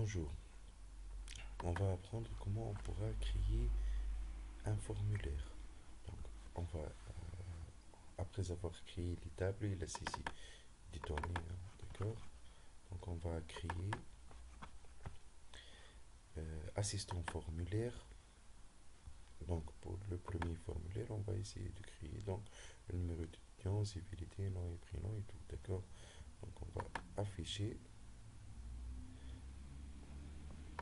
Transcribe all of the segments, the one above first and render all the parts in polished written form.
Bonjour, on va apprendre comment on pourra créer un formulaire. Donc, on va, après avoir créé les tables et la saisie des données, d'accord? Donc, on va créer assistant formulaire. Donc, pour le premier formulaire, on va essayer de créer donc le numéro d'étudiant, civilité, nom et prénom et tout, d'accord? Donc, on va afficher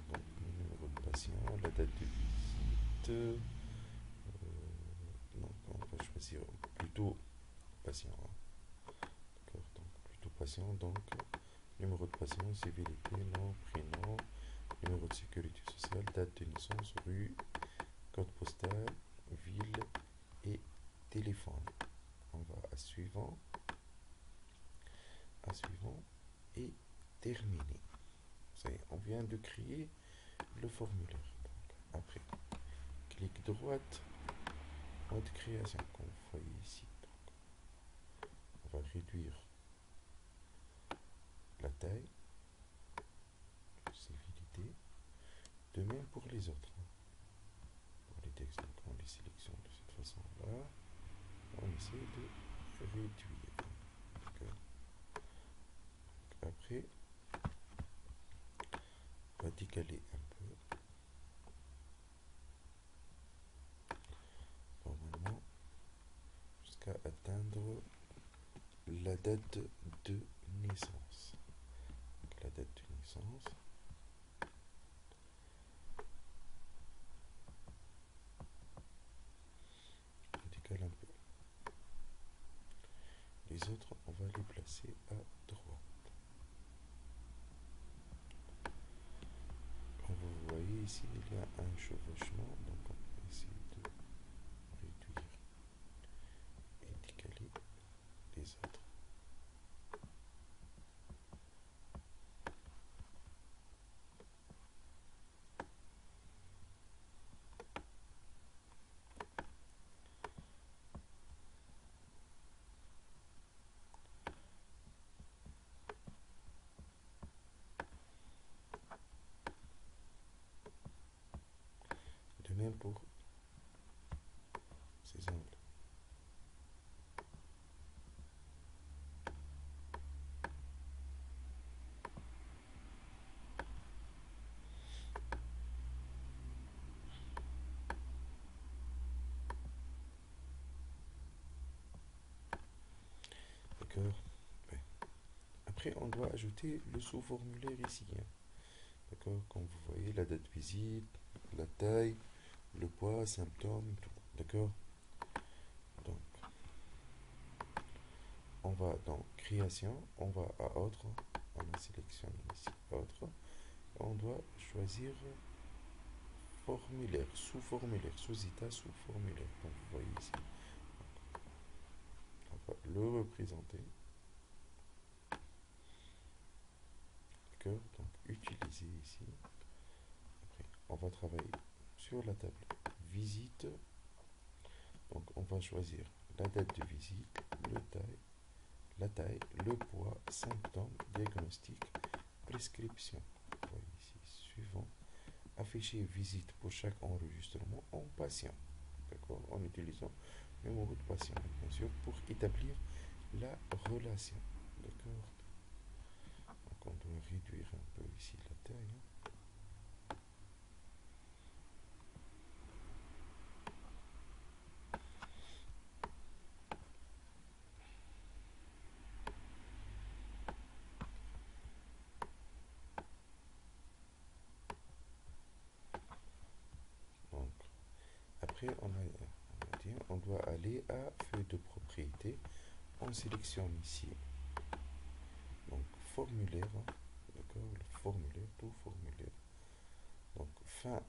donc, le numéro de patient, la date de visite. Donc, on va choisir plutôt patient. D'accord, donc plutôt patient. Donc, numéro de patient, civilité, nom, prénom, numéro de sécurité sociale, date de naissance, rue, code postal, ville et téléphone. On va à suivant et terminer. Ça y est, on vient de créer le formulaire. Donc, après, clic droite, mode création, comme vous voyez ici. Donc, on va réduire la taille, civilité, de même pour les autres. Pour les textes, donc on les sélectionne de cette façon-là. On essaie de réduire. Donc, après, on va décaler un peu. Normalement, jusqu'à atteindre la date de naissance. Donc, la date de naissance. On décale un peu. Les autres, on va les placer à droite. Comme vous voyez ici, il y a un chevauchement. Donc, on va essayer de réduire et décaler les autres. De même pour ces angles. D'accord. Ouais. Après, on doit ajouter le sous-formulaire ici. D'accord. Comme vous voyez, la date de visite, la taille, le poids, symptômes, tout. D'accord. Donc, on va dans création, on va à autre, on a sélectionné ici autre, on doit choisir formulaire, sous-formulaire, sous-état, sous-formulaire. Donc, vous voyez ici, on va le représenter. D'accord. Donc, utiliser ici. Après, on va travailler sur la table visite. Donc, on va choisir la date de visite, la taille, le poids, symptômes, diagnostic, prescription. Vous voyez ici, suivant. Afficher visite pour chaque enregistrement en patient. D'accord, en utilisant le numéro de patient, bien sûr, pour établir la relation. D'accord. Donc, on doit réduire un peu ici la taille. Donc, après, on doit aller à feuille de propriété. On sélectionne ici, donc formulaire, d'accord, le formulaire, tout formulaire. Donc, fin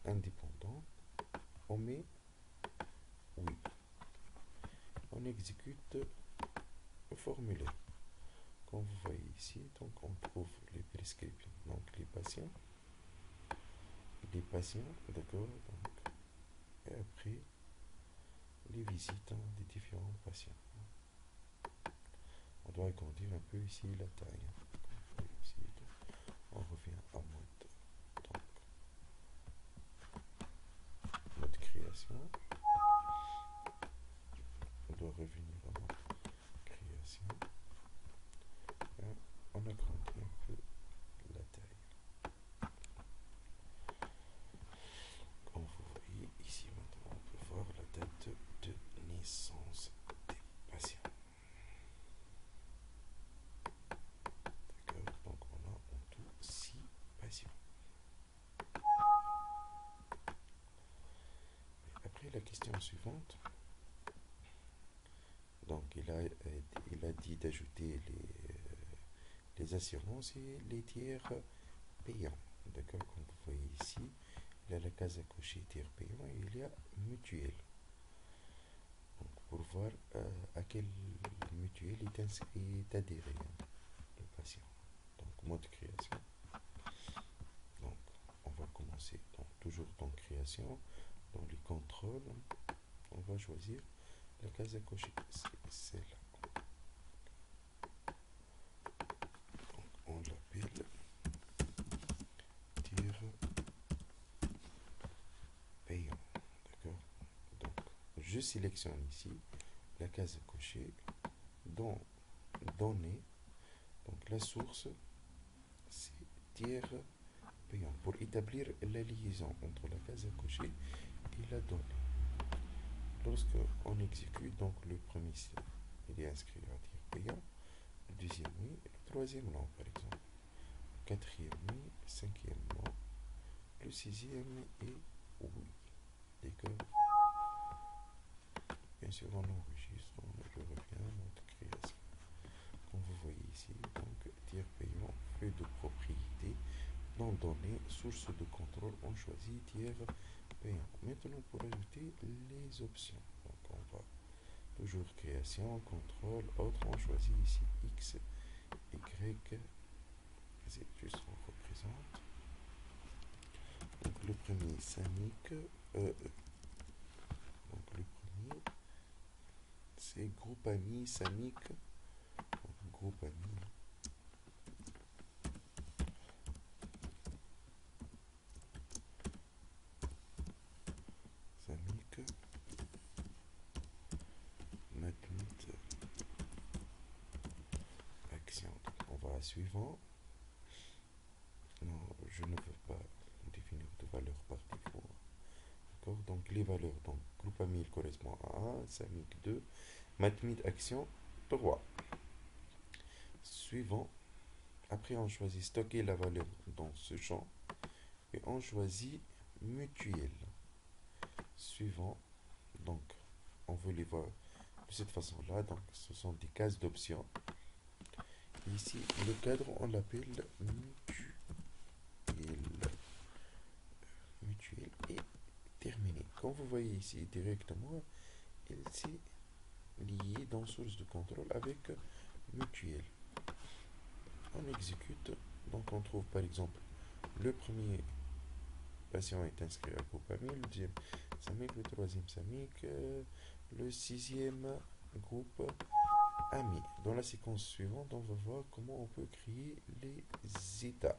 indépendant, on met oui. On exécute le formulaire. Comme vous voyez ici, donc on trouve les prescriptions, donc les patients, d'accord, donc, et après les visites des différents patients. On doit agrandir un peu ici la taille. Ici, on revient à moins question suivante. Donc, il a dit d'ajouter les assurances et les tiers payants. D'accord, comme vous voyez ici, il y a la case à cocher tiers payant et il y a mutuelle. Donc, pour voir à quelle mutuelle est adhéré le patient. Donc, mode création. Donc, on va commencer toujours dans création. Dans les contrôles, on va choisir la case à cocher. C'est celle-là. On l'appelle tiers payant. D'accord. Donc, je sélectionne ici la case à cocher dans données. Donc, la source, c'est tiers payant pour établir la liaison entre la case à cocher et la donnée. Lorsque on exécute, donc le premier il est inscrit à tiers payant, le deuxième oui, le troisième non par exemple, le quatrième oui, le cinquième non, le sixième est oui. D'accord. Bien sûr on enregistre, je reviens à notre création. Comme vous voyez ici, donc tiers payant, feuille de propriété, dans données, source de contrôle, on choisit tiers payant. Maintenant pour ajouter les options, donc on va toujours création, contrôle, autre, on choisit ici X, Y, Z, juste on représente. Donc le premier SAMIC, donc le premier c'est groupe ami SAMIC, groupe ami. SAMIC, Matmut, action. Donc on va à suivant. Non, je ne veux pas définir de valeur par défaut. D'accord. Donc les valeurs, donc groupe ami il correspond à 1, SAMIC 2, Matmut action 3. Suivant. Après on choisit stocker la valeur dans ce champ et on choisit mutuelle. Suivant. Donc on veut les voir de cette façon là, donc ce sont des cases d'options. Ici le cadre on l'appelle mutuelle et terminé. Comme vous voyez ici directement, il s'est lié dans source de contrôle avec mutuelle. On exécute, donc on trouve par exemple le premier patient est inscrit à groupe ami, le deuxième SAMIC, le troisième SAMIC, le sixième groupe ami. Dans la séquence suivante, on va voir comment on peut créer les états.